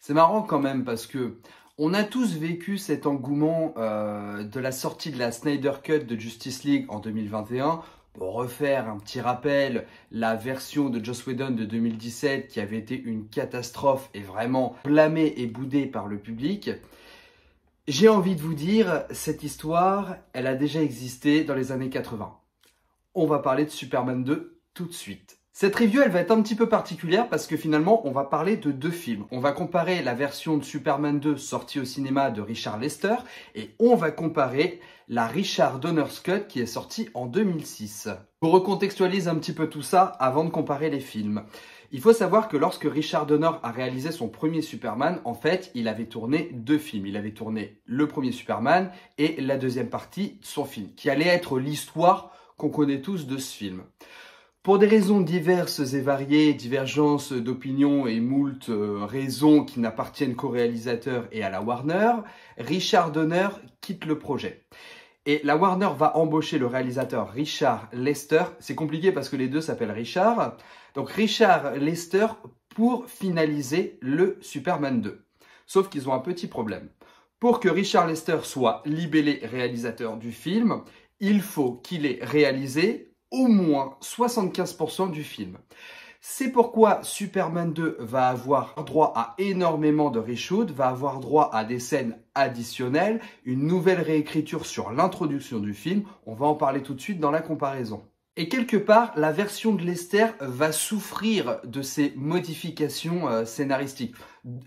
C'est marrant quand même parce que on a tous vécu cet engouement de la sortie de la Snyder Cut de Justice League en 2021. Pour refaire un petit rappel, la version de Joss Whedon de 2017 qui avait été une catastrophe et vraiment blâmée et boudée par le public. J'ai envie de vous dire, cette histoire, elle a déjà existé dans les années 80. On va parler de Superman 2 tout de suite. Cette review, elle va être un petit peu particulière parce que finalement, on va parler de deux films. On va comparer la version de Superman 2 sortie au cinéma de Richard Lester et on va comparer la Richard Donner's Cut qui est sortie en 2006. Pour recontextualiser un petit peu tout ça avant de comparer les films. Il faut savoir que lorsque Richard Donner a réalisé son premier Superman, en fait, il avait tourné deux films. Il avait tourné le premier Superman et la deuxième partie de son film, qui allait être l'histoire qu'on connaît tous de ce film. Pour des raisons diverses et variées, divergences d'opinion et moult raisons qui n'appartiennent qu'au réalisateur et à la Warner, Richard Donner quitte le projet. Et la Warner va embaucher le réalisateur Richard Lester. C'est compliqué parce que les deux s'appellent Richard. Donc Richard Lester pour finaliser le Superman 2. Sauf qu'ils ont un petit problème. Pour que Richard Lester soit libellé réalisateur du film, il faut qu'il ait réalisé au moins 75% du film. C'est pourquoi Superman 2 va avoir droit à énormément de reshoots, va avoir droit à des scènes additionnelles, une nouvelle réécriture sur l'introduction du film. On va en parler tout de suite dans la comparaison. Et quelque part, la version de Lester va souffrir de ces modifications scénaristiques.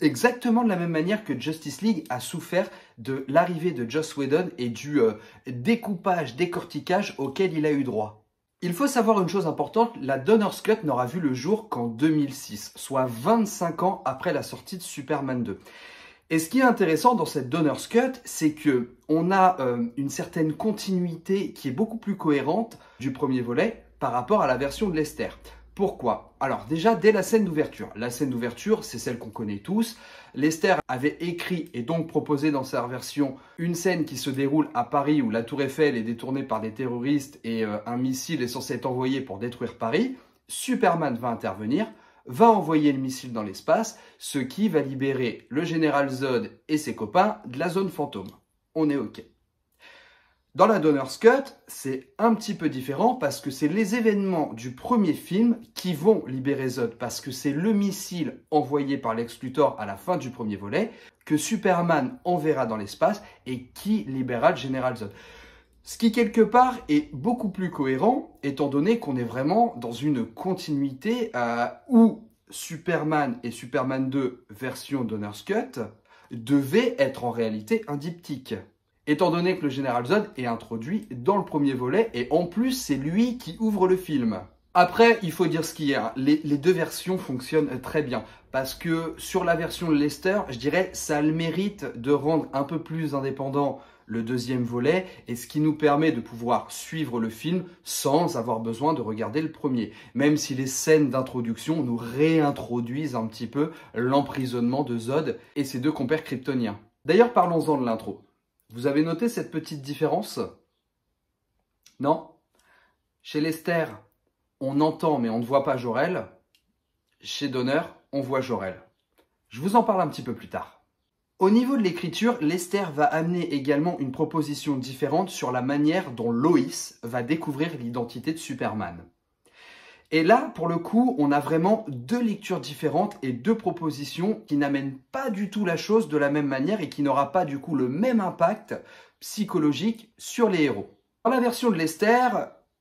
Exactement de la même manière que Justice League a souffert de l'arrivée de Joss Whedon et du découpage, décortiquage auquel il a eu droit. Il faut savoir une chose importante, la Donner's Cut n'aura vu le jour qu'en 2006, soit 25 ans après la sortie de Superman 2. Et ce qui est intéressant dans cette Donner's Cut, c'est que on a une certaine continuité qui est beaucoup plus cohérente du premier volet par rapport à la version de Lester. Pourquoi? Alors déjà, dès la scène d'ouverture. La scène d'ouverture, c'est celle qu'on connaît tous. Lester avait écrit et donc proposé dans sa version une scène qui se déroule à Paris où la tour Eiffel est détournée par des terroristes et un missile est censé être envoyé pour détruire Paris. Superman va intervenir, va envoyer le missile dans l'espace, ce qui va libérer le général Zod et ses copains de la zone fantôme. On est OK. Dans la Donner's Cut, c'est un petit peu différent parce que c'est les événements du premier film qui vont libérer Zod parce que c'est le missile envoyé par Lex Luthor à la fin du premier volet que Superman enverra dans l'espace et qui libérera le général Zod. Ce qui quelque part est beaucoup plus cohérent étant donné qu'on est vraiment dans une continuité où Superman et Superman 2 version Donner's Cut devaient être en réalité un diptyque. Étant donné que le général Zod est introduit dans le premier volet et en plus c'est lui qui ouvre le film. Après, il faut dire ce qu'il y a. Les deux versions fonctionnent très bien parce que sur la version de Lester, je dirais ça a le mérite de rendre un peu plus indépendant le deuxième volet et ce qui nous permet de pouvoir suivre le film sans avoir besoin de regarder le premier. Même si les scènes d'introduction nous réintroduisent un petit peu l'emprisonnement de Zod et ses deux compères kryptoniens. D'ailleurs, parlons-en de l'intro. Vous avez noté cette petite différence? Non? Chez Lester, on entend mais on ne voit pas Jor-El. Chez Donner, on voit Jor-El. Je vous en parle un petit peu plus tard. Au niveau de l'écriture, Lester va amener également une proposition différente sur la manière dont Lois va découvrir l'identité de Superman. Et là, pour le coup, on a vraiment deux lectures différentes et deux propositions qui n'amènent pas du tout la chose de la même manière et qui n'aura pas du coup le même impact psychologique sur les héros. Dans la version de Lester,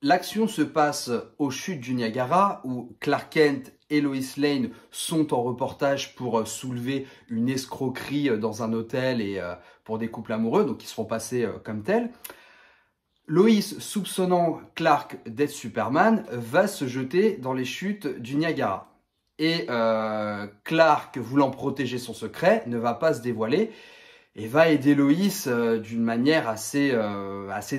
l'action se passe aux chutes du Niagara où Clark Kent et Lois Lane sont en reportage pour soulever une escroquerie dans un hôtel et pour des couples amoureux, donc ils se font passer comme tels. Lois, soupçonnant Clark d'être Superman, va se jeter dans les chutes du Niagara. Et Clark, voulant protéger son secret, ne va pas se dévoiler et va aider Lois d'une manière assez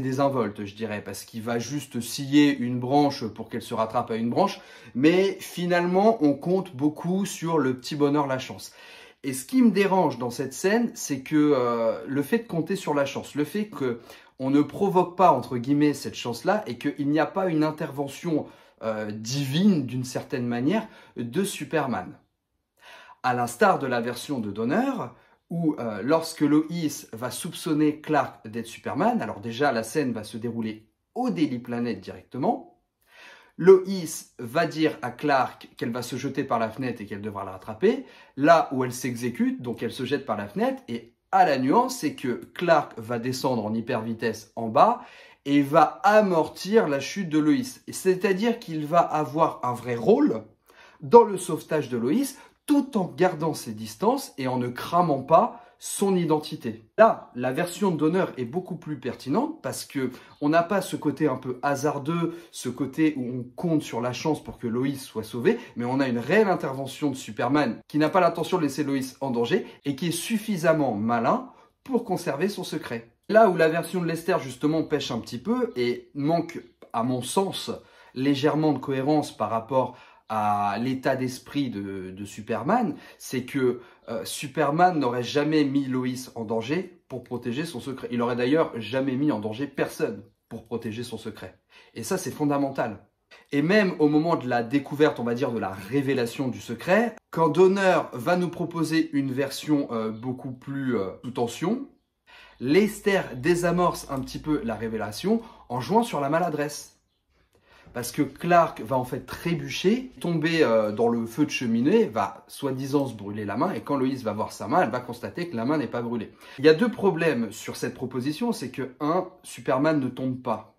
désinvolte, je dirais, parce qu'il va juste scier une branche pour qu'elle se rattrape à une branche, mais finalement, on compte beaucoup sur le petit bonheur, la chance. Et ce qui me dérange dans cette scène, c'est que le fait de compter sur la chance, le fait que on ne provoque pas, entre guillemets, cette chance-là et qu'il n'y a pas une intervention divine, d'une certaine manière, de Superman. À l'instar de la version de Donner, où lorsque Lois va soupçonner Clark d'être Superman, alors déjà la scène va se dérouler au Daily Planet directement. Lois va dire à Clark qu'elle va se jeter par la fenêtre et qu'elle devra le rattraper, là où elle s'exécute, donc elle se jette par la fenêtre, et à la nuance, c'est que Clark va descendre en hyper vitesse en bas et va amortir la chute de Lois. C'est-à-dire qu'il va avoir un vrai rôle dans le sauvetage de Lois, tout en gardant ses distances et en ne cramant pas son identité. Là, la version de Donner est beaucoup plus pertinente parce que on n'a pas ce côté un peu hasardeux, ce côté où on compte sur la chance pour que Lois soit sauvée, mais on a une réelle intervention de Superman qui n'a pas l'intention de laisser Lois en danger et qui est suffisamment malin pour conserver son secret. Là où la version de Lester justement pêche un petit peu et manque, à mon sens, légèrement de cohérence par rapport à l'état d'esprit de Superman, c'est que Superman n'aurait jamais mis Lois en danger pour protéger son secret. Il aurait d'ailleurs jamais mis en danger personne pour protéger son secret. Et ça, c'est fondamental. Et même au moment de la découverte, on va dire, de la révélation du secret, quand Donner va nous proposer une version beaucoup plus sous tension, Lester désamorce un petit peu la révélation en jouant sur la maladresse. Parce que Clark va en fait trébucher, tomber dans le feu de cheminée, va soi-disant se brûler la main, et quand Lois va voir sa main, elle va constater que la main n'est pas brûlée. Il y a deux problèmes sur cette proposition, c'est que, un, Superman ne tombe pas.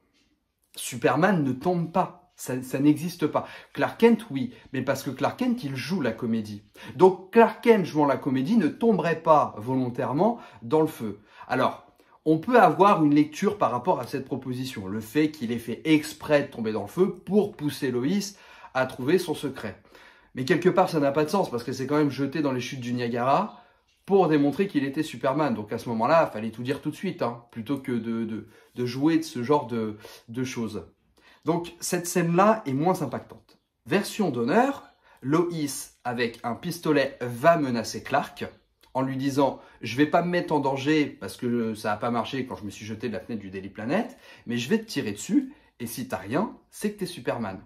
Superman ne tombe pas, ça n'existe pas. Clark Kent, oui, mais parce que Clark Kent, il joue la comédie. Donc Clark Kent jouant la comédie ne tomberait pas volontairement dans le feu. Alors, on peut avoir une lecture par rapport à cette proposition, le fait qu'il ait fait exprès de tomber dans le feu pour pousser Lois à trouver son secret. Mais quelque part, ça n'a pas de sens, parce que c'est quand même jeté dans les chutes du Niagara pour démontrer qu'il était Superman. Donc à ce moment-là, il fallait tout dire tout de suite, hein, plutôt que de jouer de ce genre de choses. Donc cette scène-là est moins impactante. Version Donner, Lois, avec un pistolet, va menacer Clark, en lui disant « Je vais pas me mettre en danger parce que ça n'a pas marché quand je me suis jeté de la fenêtre du Daily Planet, mais je vais te tirer dessus, et si t'as rien, c'est que t'es Superman. »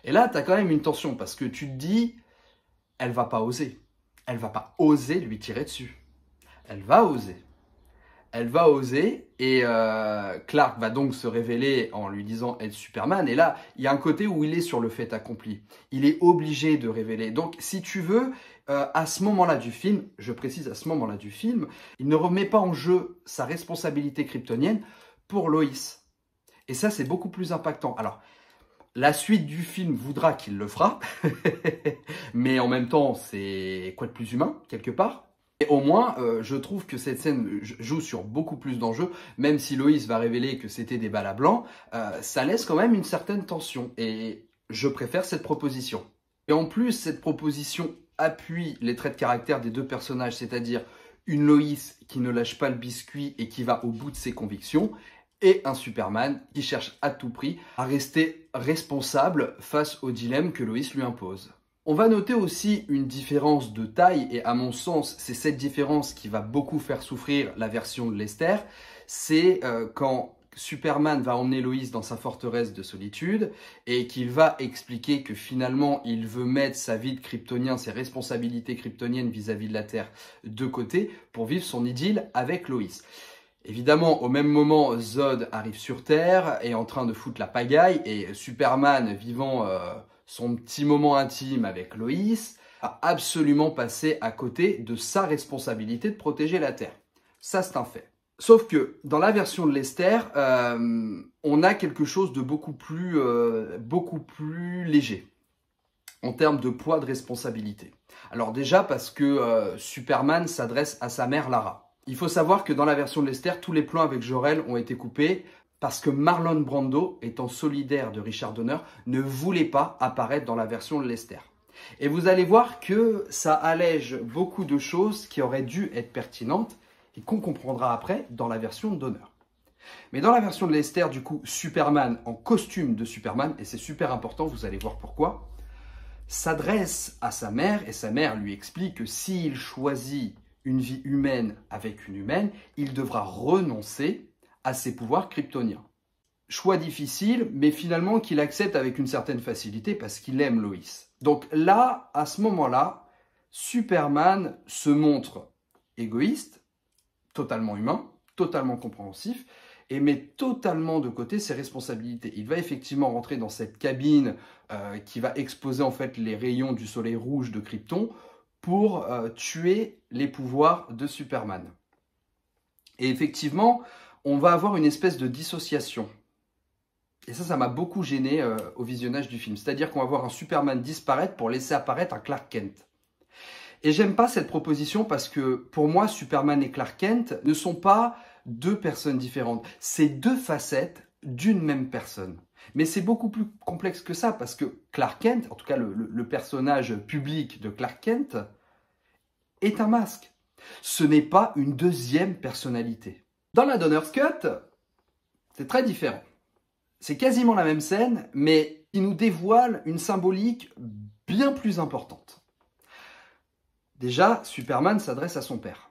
Et là, t'as quand même une tension, parce que tu te dis « Elle va pas oser. Elle va pas oser lui tirer dessus. Elle va oser. » Elle va oser, et Clark va donc se révéler en lui disant être Superman. Et là, il y a un côté où il est sur le fait accompli. Il est obligé de révéler. Donc, si tu veux, à ce moment-là du film, je précise à ce moment-là du film, il ne remet pas en jeu sa responsabilité kryptonienne pour Lois. Et ça, c'est beaucoup plus impactant. Alors, la suite du film voudra qu'il le fera, mais en même temps, c'est quoi de plus humain, quelque part? Et au moins, je trouve que cette scène joue sur beaucoup plus d'enjeux, même si Lois va révéler que c'était des balles à blanc, ça laisse quand même une certaine tension, et je préfère cette proposition. Et en plus, cette proposition appuie les traits de caractère des deux personnages, c'est-à-dire une Lois qui ne lâche pas le biscuit et qui va au bout de ses convictions, et un Superman qui cherche à tout prix à rester responsable face au dilemme que Lois lui impose. On va noter aussi une différence de taille, et à mon sens, c'est cette différence qui va beaucoup faire souffrir la version de Lester, c'est quand Superman va emmener Lois dans sa forteresse de solitude et qu'il va expliquer que finalement il veut mettre sa vie de kryptonien, ses responsabilités kryptoniennes vis-à-vis de la Terre de côté pour vivre son idylle avec Lois. Évidemment, au même moment, Zod arrive sur Terre, est en train de foutre la pagaille, et Superman, vivant son petit moment intime avec Lois, a absolument passé à côté de sa responsabilité de protéger la Terre. Ça, c'est un fait. Sauf que dans la version de Lester, on a quelque chose de beaucoup plus léger en termes de poids de responsabilité. Alors déjà parce que Superman s'adresse à sa mère Lara. Il faut savoir que dans la version de Lester, tous les plans avec Jor-El ont été coupés parce que Marlon Brando, étant solidaire de Richard Donner, ne voulait pas apparaître dans la version de Lester. Et vous allez voir que ça allège beaucoup de choses qui auraient dû être pertinentes et qu'on comprendra après dans la version de Donner. Mais dans la version de Lester, du coup, Superman en costume de Superman, et c'est super important, vous allez voir pourquoi, s'adresse à sa mère, et sa mère lui explique que s'il choisit une vie humaine avec une humaine, il devra renoncer à ses pouvoirs kryptoniens. Choix difficile, mais finalement qu'il accepte avec une certaine facilité parce qu'il aime Lois. Donc là, à ce moment-là, Superman se montre égoïste, totalement humain, totalement compréhensif, et met totalement de côté ses responsabilités. Il va effectivement rentrer dans cette cabine qui va exposer en fait les rayons du soleil rouge de Krypton pour tuer les pouvoirs de Superman. Et effectivement, on va avoir une espèce de dissociation. Et ça m'a beaucoup gêné au visionnage du film. C'est-à-dire qu'on va voir un Superman disparaître pour laisser apparaître un Clark Kent. Et j'aime pas cette proposition parce que pour moi, Superman et Clark Kent ne sont pas deux personnes différentes. C'est deux facettes d'une même personne. Mais c'est beaucoup plus complexe que ça parce que Clark Kent, en tout cas le personnage public de Clark Kent, est un masque. Ce n'est pas une deuxième personnalité. Dans la Donner's Cut, c'est très différent. C'est quasiment la même scène, mais qui nous dévoile une symbolique bien plus importante. Déjà, Superman s'adresse à son père.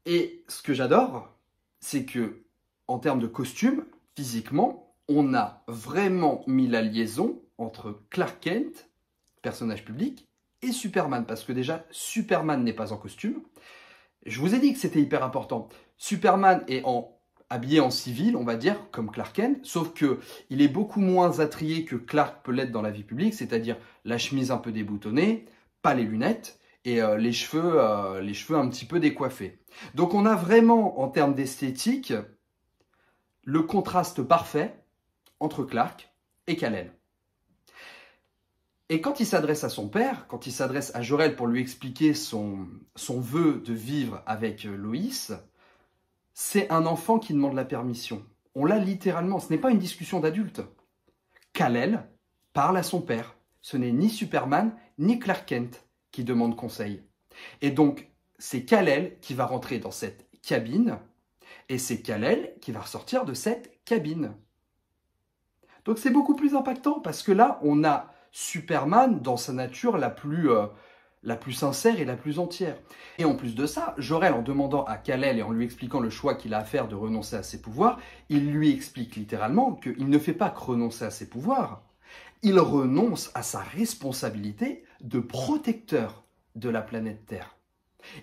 Et ce que j'adore, c'est que, en termes de costume, physiquement, on a vraiment mis la liaison entre Clark Kent, personnage public, et Superman. Parce que déjà, Superman n'est pas en costume. Je vous ai dit que c'était hyper important. Superman est habillé en civil, on va dire, comme Clark Kent, sauf qu'il est beaucoup moins attrayé que Clark peut l'être dans la vie publique, c'est-à-dire la chemise un peu déboutonnée, pas les lunettes, et les cheveux un petit peu décoiffés. Donc on a vraiment, en termes d'esthétique, le contraste parfait entre Clark et Kal-El. Et quand il s'adresse à son père, quand il s'adresse à Jor-El pour lui expliquer son vœu de vivre avec Loïs, c'est un enfant qui demande la permission. On l'a littéralement, ce n'est pas une discussion d'adulte. Kal-El parle à son père. Ce n'est ni Superman, ni Clark Kent qui demande conseil. Et donc, c'est Kal-El qui va rentrer dans cette cabine, et c'est Kal-El qui va ressortir de cette cabine. Donc c'est beaucoup plus impactant, parce que là, on a Superman dans sa nature la plus sincère et la plus entière. Et en plus de ça, Jor-El, en demandant à Kal-El et en lui expliquant le choix qu'il a à faire de renoncer à ses pouvoirs, il lui explique littéralement qu'il ne fait pas que renoncer à ses pouvoirs, il renonce à sa responsabilité de protecteur de la planète Terre.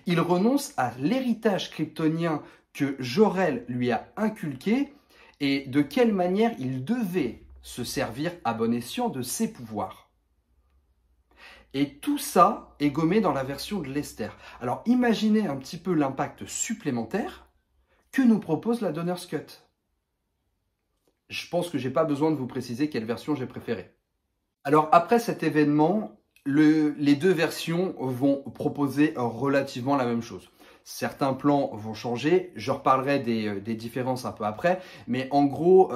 Il renonce à l'héritage kryptonien que Jor-El lui a inculqué et de quelle manière il devait se servir à bon escient de ses pouvoirs. Et tout ça est gommé dans la version de Lester. Alors imaginez un petit peu l'impact supplémentaire que nous propose la Donner's Cut. Je pense que je n'ai pas besoin de vous préciser quelle version j'ai préférée. Alors après cet événement, les deux versions vont proposer relativement la même chose. Certains plans vont changer, je reparlerai des différences un peu après, mais en gros,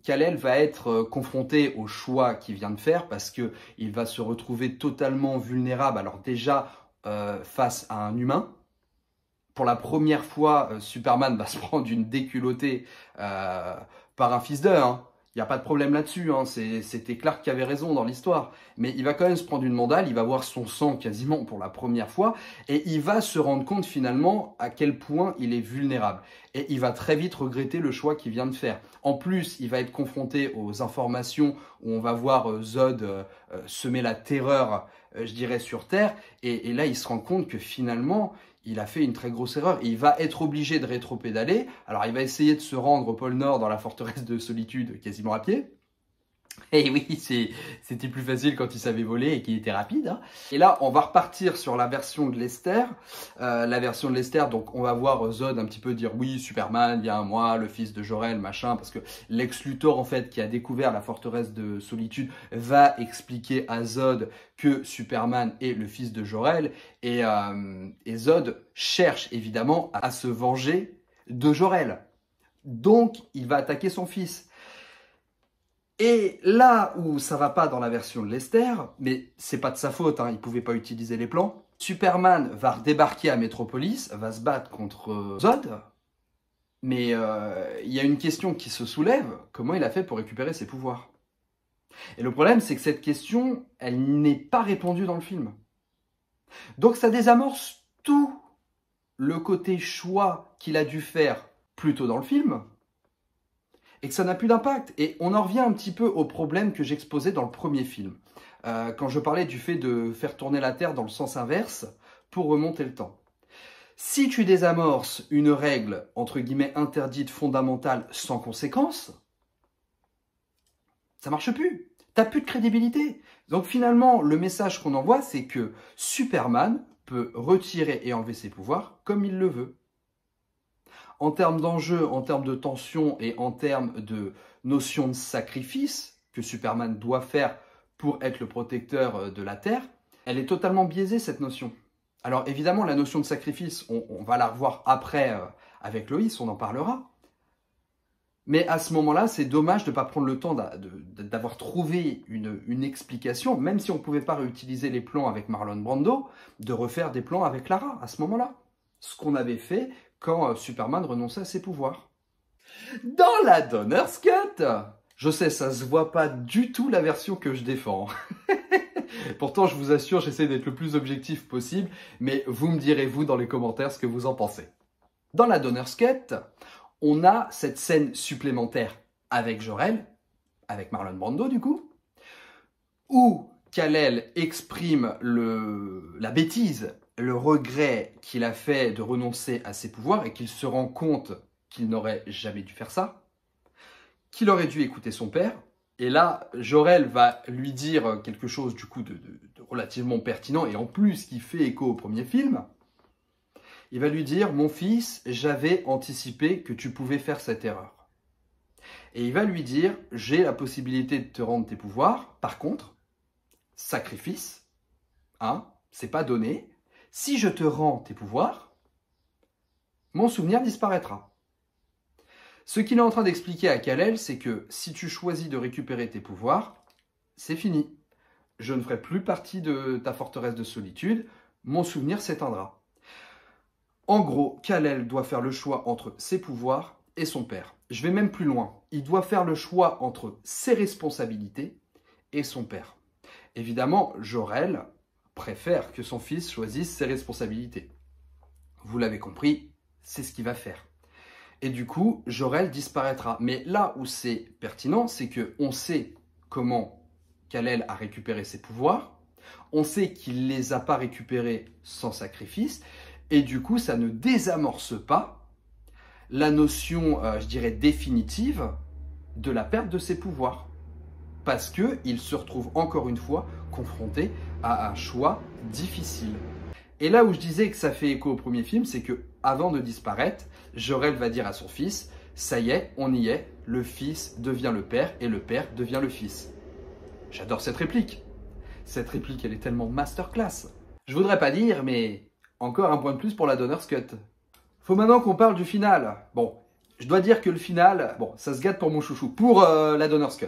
Kal-El va être confronté au choix qu'il vient de faire parce qu'il va se retrouver totalement vulnérable. Alors déjà, face à un humain, pour la première fois, Superman va se prendre une déculottée par un fils d'eux, hein. Il n'y a pas de problème là-dessus, hein. C'était Clark qui avait raison dans l'histoire. Mais il va quand même se prendre une mandale, il va voir son sang quasiment pour la première fois, et il va se rendre compte finalement à quel point il est vulnérable. Et il va très vite regretter le choix qu'il vient de faire. En plus, il va être confronté aux informations où on va voir Zod semer la terreur, je dirais, sur Terre. Et là, il se rend compte que finalement, il a fait une très grosse erreur et il va être obligé de rétro-pédaler. Alors, il va essayer de se rendre au pôle Nord dans la forteresse de solitude quasiment à pied. Et oui, c'était plus facile quand il savait voler et qu'il était rapide, hein. Et là, on va repartir sur la version de Lester. Donc on va voir Zod un petit peu dire « Oui, Superman, viens à moi, le fils de Jor-El, machin », parce que Lex Luthor, en fait, qui a découvert la forteresse de solitude, va expliquer à Zod que Superman est le fils de Jor-El. Et Zod cherche évidemment à se venger de Jor-El. Donc, il va attaquer son fils. Et là où ça va pas dans la version de Lester, mais c'est pas de sa faute, hein, il pouvait pas utiliser les plans, Superman va débarquer à Metropolis, va se battre contre Zod, mais il y a une question qui se soulève, comment il a fait pour récupérer ses pouvoirs? Et le problème, c'est que cette question, elle n'est pas répondue dans le film. Donc ça désamorce tout le côté choix qu'il a dû faire plus tôt dans le film, et que ça n'a plus d'impact. Et on en revient un petit peu au problème que j'exposais dans le premier film. quand je parlais du fait de faire tourner la Terre dans le sens inverse pour remonter le temps. Si tu désamorces une règle, entre guillemets, interdite, fondamentale, sans conséquence, ça marche plus. T'as plus de crédibilité. Donc finalement, le message qu'on envoie, c'est que Superman peut retirer et enlever ses pouvoirs comme il le veut. En termes d'enjeu, en termes de tension et en termes de notion de sacrifice que Superman doit faire pour être le protecteur de la Terre, elle est totalement biaisée, cette notion. Alors évidemment, la notion de sacrifice, on va la revoir après avec Lois, on en parlera. Mais à ce moment-là, c'est dommage de ne pas prendre le temps d'avoir trouvé une explication, même si on ne pouvait pas réutiliser les plans avec Marlon Brando, de refaire des plans avec Lara à ce moment-là. Ce qu'on avait fait quand Superman renonçait à ses pouvoirs. Dans la Donner's Cut, je sais, ça se voit pas du tout la version que je défends. Pourtant, je vous assure, j'essaie d'être le plus objectif possible, mais vous me direz, vous, dans les commentaires, ce que vous en pensez. Dans la Donner's Cut, on a cette scène supplémentaire avec Jor-El, avec Marlon Brando du coup, où Kal-El exprime la bêtise, le regret qu'il a fait de renoncer à ses pouvoirs et qu'il se rend compte qu'il n'aurait jamais dû faire ça, qu'il aurait dû écouter son père. Et là, Jor-El va lui dire quelque chose du coup de relativement pertinent et en plus qui fait écho au premier film. Il va lui dire « Mon fils, j'avais anticipé que tu pouvais faire cette erreur. » Et il va lui dire « J'ai la possibilité de te rendre tes pouvoirs. Par contre, sacrifice, hein, c'est pas donné. Si je te rends tes pouvoirs, mon souvenir disparaîtra. » Ce qu'il est en train d'expliquer à Kal-El, c'est que si tu choisis de récupérer tes pouvoirs, c'est fini. Je ne ferai plus partie de ta forteresse de solitude. Mon souvenir s'éteindra. En gros, Kal-El doit faire le choix entre ses pouvoirs et son père. Je vais même plus loin. Il doit faire le choix entre ses responsabilités et son père. Évidemment, Jor-El préfère que son fils choisisse ses responsabilités. Vous l'avez compris, c'est ce qu'il va faire. Et du coup, Jor-El disparaîtra. Mais là où c'est pertinent, c'est qu'on sait comment Kal-El a récupéré ses pouvoirs. On sait qu'il ne les a pas récupérés sans sacrifice. Et du coup, ça ne désamorce pas la notion, je dirais, définitive de la perte de ses pouvoirs. Parce qu'il se retrouve encore une fois confronté à un choix difficile. Et là où je disais que ça fait écho au premier film, c'est que avant de disparaître, Jor-El va dire à son fils, ça y est, on y est, le fils devient le père et le père devient le fils. J'adore cette réplique. Cette réplique, elle est tellement masterclass. Je voudrais pas dire, mais encore un point de plus pour la Donner's Cut. Faut maintenant qu'on parle du final. Bon, je dois dire que le final, bon, ça se gâte pour mon chouchou, pour la Donner's Cut.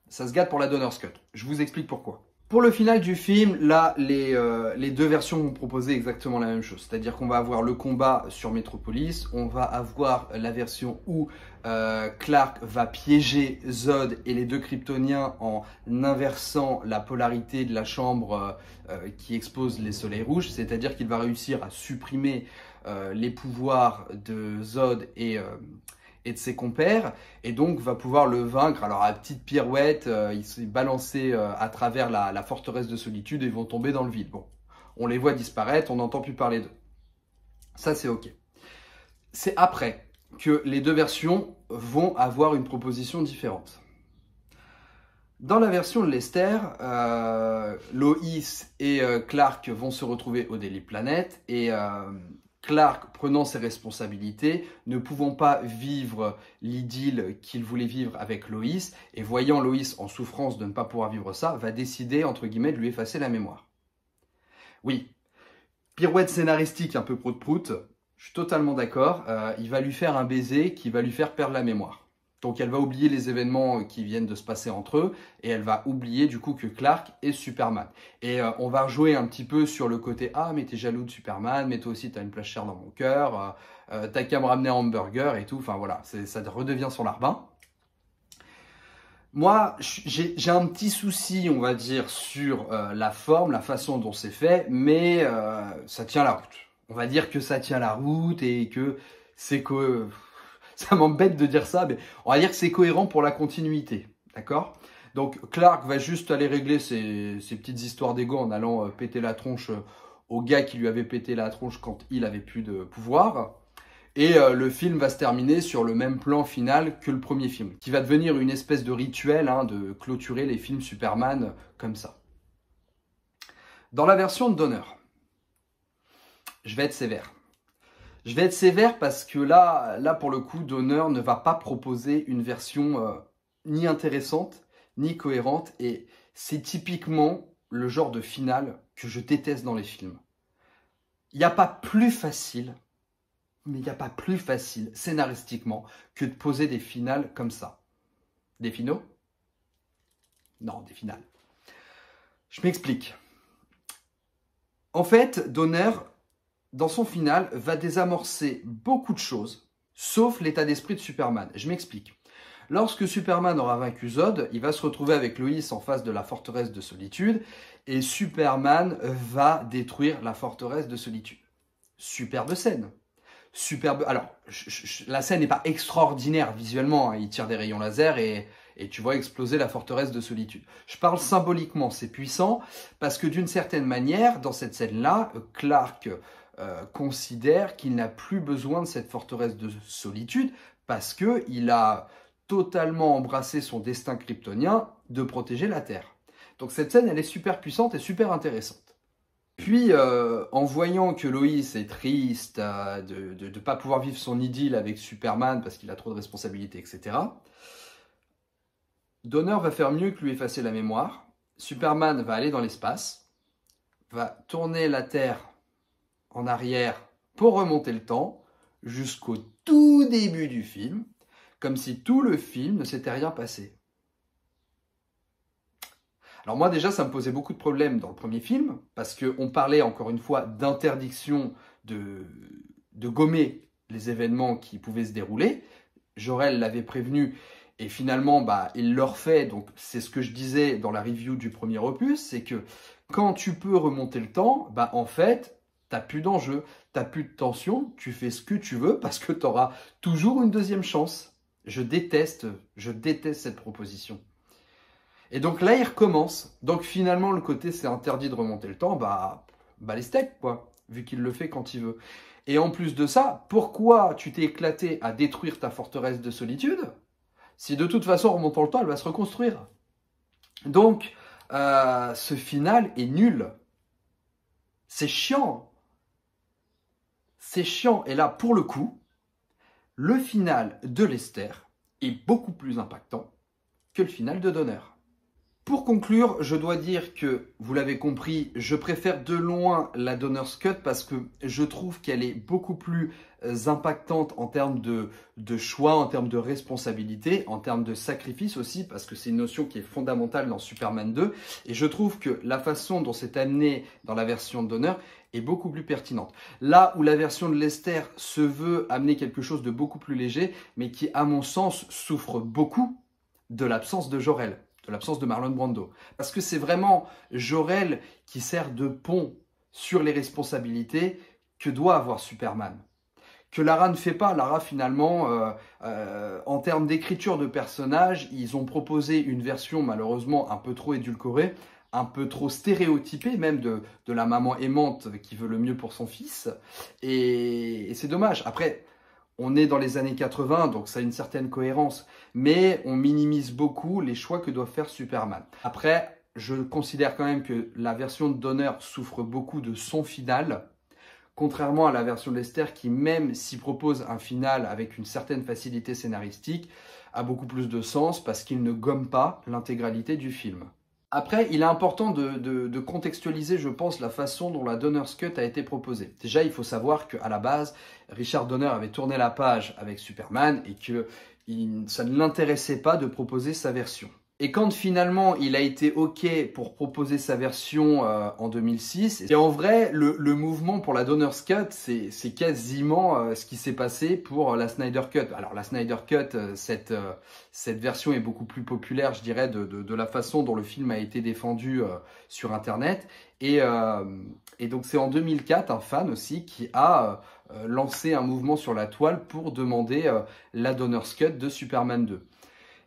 Ça se gâte pour la Donner's Cut. Je vous explique pourquoi. Pour le final du film, là, les deux versions vont proposer exactement la même chose. C'est-à-dire qu'on va avoir le combat sur Metropolis, on va avoir la version où Clark va piéger Zod et les deux Kryptoniens en inversant la polarité de la chambre qui expose les soleils rouges. C'est-à-dire qu'il va réussir à supprimer les pouvoirs de Zod et de ses compères, et donc va pouvoir le vaincre. Alors à petite pirouette, il s'est balancé à travers la forteresse de solitude et ils vont tomber dans le vide. Bon, on les voit disparaître, on n'entend plus parler d'eux. Ça c'est ok. C'est après que les deux versions vont avoir une proposition différente. Dans la version de Lester, Lois et Clark vont se retrouver au Daily Planet et Clark, prenant ses responsabilités, ne pouvant pas vivre l'idylle qu'il voulait vivre avec Lois, et voyant Lois en souffrance de ne pas pouvoir vivre ça, va décider, entre guillemets, de lui effacer la mémoire. Oui, pirouette scénaristique un peu prout-prout, je suis totalement d'accord, il va lui faire un baiser qui va lui faire perdre la mémoire. Donc elle va oublier les événements qui viennent de se passer entre eux et elle va oublier du coup que Clark est Superman. Et on va rejouer un petit peu sur le côté « Ah mais t'es jaloux de Superman, mais toi aussi t'as une place chère dans mon cœur, t'as qu'à me ramener un hamburger et tout ». Enfin voilà, ça redevient sur larbin. Moi, j'ai un petit souci, on va dire, sur la forme, la façon dont c'est fait, mais ça tient la route. On va dire que ça tient la route et que c'est que... Ça m'embête de dire ça, mais on va dire que c'est cohérent pour la continuité, d'accord? Donc Clark va juste aller régler ses petites histoires d'ego en allant péter la tronche au gars qui lui avait pété la tronche quand il avait plus de pouvoir. Et le film va se terminer sur le même plan final que le premier film, qui va devenir une espèce de rituel de clôturer les films Superman comme ça. Dans la version de Donner, je vais être sévère. Je vais être sévère parce que là pour le coup, Donner ne va pas proposer une version ni intéressante, ni cohérente. Et c'est typiquement le genre de finale que je déteste dans les films. Il n'y a pas plus facile, mais il n'y a pas plus facile, scénaristiquement, que de poser des finales comme ça. Des finaux? Non, des finales. Je m'explique. En fait, Donner, dans son final, va désamorcer beaucoup de choses, sauf l'état d'esprit de Superman. Je m'explique. Lorsque Superman aura vaincu Zod, il va se retrouver avec Lois en face de la forteresse de solitude, et Superman va détruire la forteresse de solitude. Superbe scène. Superbe. Alors, la scène n'est pas extraordinaire visuellement, hein. Il tire des rayons laser et tu vois exploser la forteresse de solitude. Je parle symboliquement, c'est puissant, parce que d'une certaine manière, dans cette scène-là, Clark considère qu'il n'a plus besoin de cette forteresse de solitude, parce qu'il a totalement embrassé son destin kryptonien de protéger la Terre. Donc cette scène, elle est super puissante et super intéressante. Puis, en voyant que Lois est triste de ne pas pouvoir vivre son idylle avec Superman parce qu'il a trop de responsabilités, etc., Donner va faire mieux que lui effacer la mémoire. Superman va aller dans l'espace, va tourner la Terre en arrière pour remonter le temps jusqu'au tout début du film, comme si tout le film ne s'était rien passé. Alors moi déjà, ça me posait beaucoup de problèmes dans le premier film, parce qu'on parlait encore une fois d'interdiction de gommer les événements qui pouvaient se dérouler. Jor-El l'avait prévenu, et finalement, il le refait. Donc c'est ce que je disais dans la review du premier opus, c'est que quand tu peux remonter le temps, en fait, t'as plus d'enjeu, t'as plus de tension, tu fais ce que tu veux, parce que tu auras toujours une deuxième chance. Je déteste cette proposition. Et donc là, il recommence. Donc finalement, le côté c'est interdit de remonter le temps, les steaks, quoi, vu qu'il le fait quand il veut. Et en plus de ça, pourquoi tu t'es éclaté à détruire ta forteresse de solitude, si de toute façon, en remontant le temps, elle va se reconstruire? Donc, ce final est nul. C'est chiant. C'est chiant. Et là, pour le coup, le final de Lester est beaucoup plus impactant que le final de Donner. Pour conclure, je dois dire que, vous l'avez compris, je préfère de loin la Donner's Cut parce que je trouve qu'elle est beaucoup plus impactante en termes de choix, en termes de responsabilité, en termes de sacrifice aussi, parce que c'est une notion qui est fondamentale dans Superman 2. Et je trouve que la façon dont c'est amené dans la version de Donner est beaucoup plus pertinente. Là où la version de Lester se veut amener quelque chose de beaucoup plus léger, mais qui, à mon sens, souffre beaucoup de l'absence de Jor-El, de l'absence de Marlon Brando. Parce que c'est vraiment Jor-El qui sert de pont sur les responsabilités que doit avoir Superman. Que Lara ne fait pas. Lara, finalement, en termes d'écriture de personnages, ils ont proposé une version malheureusement un peu trop édulcorée, un peu trop stéréotypée même de la maman aimante qui veut le mieux pour son fils. Et c'est dommage. Après, on est dans les années 80, donc ça a une certaine cohérence, mais on minimise beaucoup les choix que doit faire Superman. Après, je considère quand même que la version de Donner souffre beaucoup de son final, contrairement à la version de Lester qui, même s'y propose un final avec une certaine facilité scénaristique, a beaucoup plus de sens parce qu'il ne gomme pas l'intégralité du film. Après, il est important de contextualiser, je pense, la façon dont la Donner's Cut a été proposée. Déjà, il faut savoir qu'à la base, Richard Donner avait tourné la page avec Superman et que ça ne l'intéressait pas de proposer sa version. Et quand finalement il a été OK pour proposer sa version en 2006, et en vrai, le mouvement pour la Donner's Cut, c'est quasiment ce qui s'est passé pour la Snyder Cut. Alors la Snyder Cut, cette version est beaucoup plus populaire, je dirais, de la façon dont le film a été défendu sur Internet. Et donc c'est en 2004, un fan aussi qui a lancé un mouvement sur la toile pour demander la Donner's Cut de Superman 2.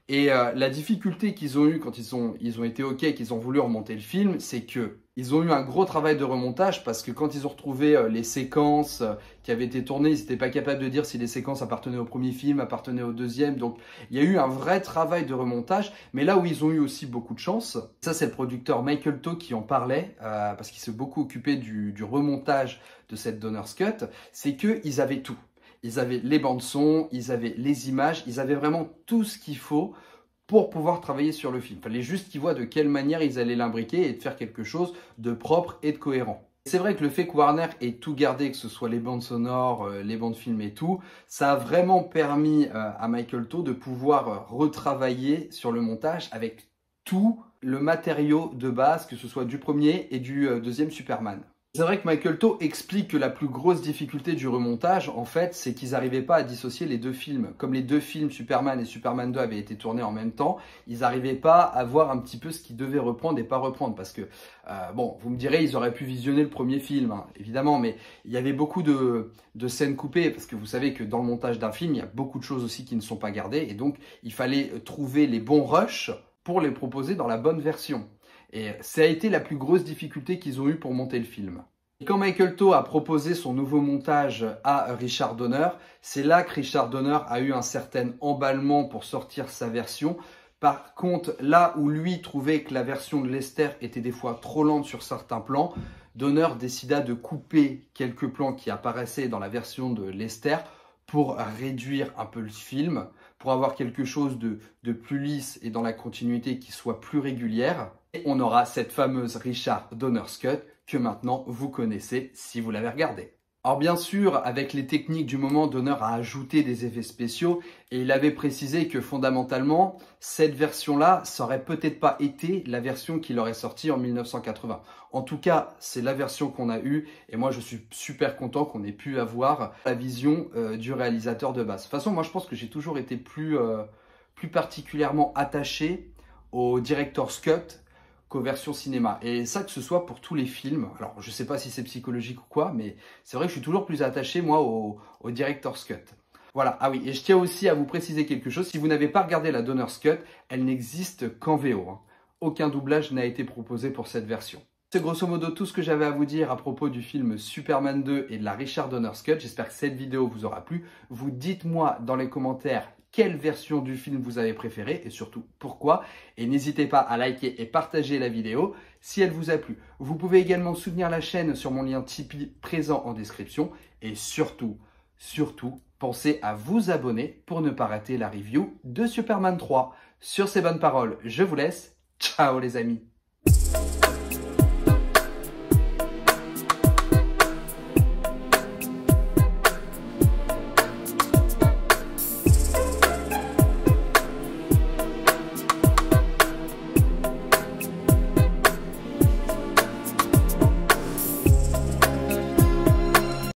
Et la difficulté qu'ils ont eue quand ils ont été OK, qu'ils ont voulu remonter le film, c'est que ils ont eu un gros travail de remontage parce que quand ils ont retrouvé les séquences qui avaient été tournées, ils n'étaient pas capables de dire si les séquences appartenaient au premier film, appartenaient au deuxième. Donc il y a eu un vrai travail de remontage. Mais là où ils ont eu aussi beaucoup de chance, ça c'est le producteur Michael Toh qui en parlait parce qu'il s'est beaucoup occupé du remontage de cette Donner's Cut, c'est qu'ils avaient tout. Ils avaient les bandes son, ils avaient les images, ils avaient vraiment tout ce qu'il faut pour pouvoir travailler sur le film. Il fallait juste qu'ils voient de quelle manière ils allaient l'imbriquer et de faire quelque chose de propre et de cohérent. C'est vrai que le fait que Warner ait tout gardé, que ce soit les bandes sonores, les bandes films et tout, ça a vraiment permis à Michael Toh de pouvoir retravailler sur le montage avec tout le matériau de base, que ce soit du premier et du deuxième Superman. C'est vrai que Michael Toh explique que la plus grosse difficulté du remontage, en fait, c'est qu'ils n'arrivaient pas à dissocier les deux films. Comme les deux films, Superman et Superman 2, avaient été tournés en même temps, ils n'arrivaient pas à voir un petit peu ce qu'ils devaient reprendre et pas reprendre. Parce que, bon, vous me direz, ils auraient pu visionner le premier film, hein, évidemment, mais il y avait beaucoup de scènes coupées, parce que vous savez que dans le montage d'un film, il y a beaucoup de choses aussi qui ne sont pas gardées, et donc il fallait trouver les bons rushs pour les proposer dans la bonne version. Et ça a été la plus grosse difficulté qu'ils ont eue pour monter le film. Et quand Michael Toh a proposé son nouveau montage à Richard Donner, c'est là que Richard Donner a eu un certain emballement pour sortir sa version. Par contre, là où lui trouvait que la version de Lester était des fois trop lente sur certains plans, Donner décida de couper quelques plans qui apparaissaient dans la version de Lester pour réduire un peu le film, pour avoir quelque chose de plus lisse et dans la continuité qui soit plus régulière. Et on aura cette fameuse Richard Donner's Cut que maintenant vous connaissez si vous l'avez regardé. Alors bien sûr, avec les techniques du moment, Donner a ajouté des effets spéciaux et il avait précisé que fondamentalement, cette version-là, ça aurait peut-être pas été la version qu'il aurait sortie en 1980. En tout cas, c'est la version qu'on a eue et moi je suis super content qu'on ait pu avoir la vision du réalisateur de base. De toute façon, moi je pense que j'ai toujours été plus particulièrement attaché au Director's Cut qu'aux versions cinéma. Et ça, que ce soit pour tous les films. Alors, je sais pas si c'est psychologique ou quoi, mais c'est vrai que je suis toujours plus attaché, moi, au Director's Cut. Voilà. Ah oui, et je tiens aussi à vous préciser quelque chose. Si vous n'avez pas regardé la Donner's Cut, elle n'existe qu'en VO. Hein. Aucun doublage n'a été proposé pour cette version. C'est grosso modo tout ce que j'avais à vous dire à propos du film Superman 2 et de la Richard Donner's Cut. J'espère que cette vidéo vous aura plu. Vous dites-moi dans les commentaires quelle version du film vous avez préférée et surtout pourquoi. Et n'hésitez pas à liker et partager la vidéo si elle vous a plu. Vous pouvez également soutenir la chaîne sur mon lien Tipeee présent en description. Et surtout, pensez à vous abonner pour ne pas rater la review de Superman 3. Sur ces bonnes paroles, je vous laisse. Ciao les amis!